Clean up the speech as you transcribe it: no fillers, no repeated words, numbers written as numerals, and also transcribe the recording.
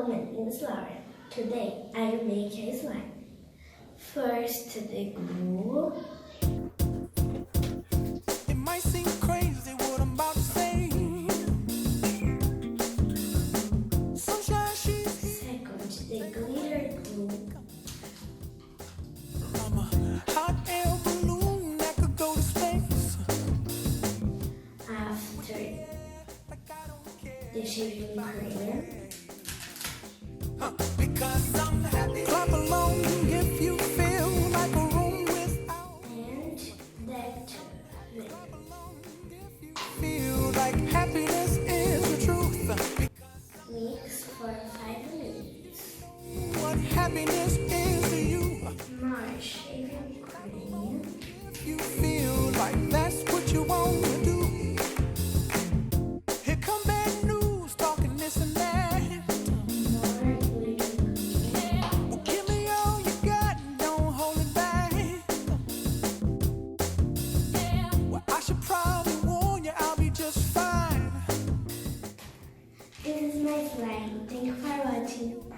Hello, my name is Laura. Today I will make a slime. First, the glue. It might seem crazy what I'm about to say. Sunshine, she's Second, the glitter glue. I'm a hot air balloon that could go to space. After, Like I don't care. the shaving cream. Because I'm happy. Clap along if you feel like a room without. And that Feel like happiness is the truth. mix for 5 minutes. What happiness is to you. More shaving cream. If you feel like that's what you want to do. Here come bad news, talking this and that. More glitter glue. Well, give me all you got, don't hold it back. Well, I should probably warn you, I'll be just fine. This is my slime. Thank you for watching.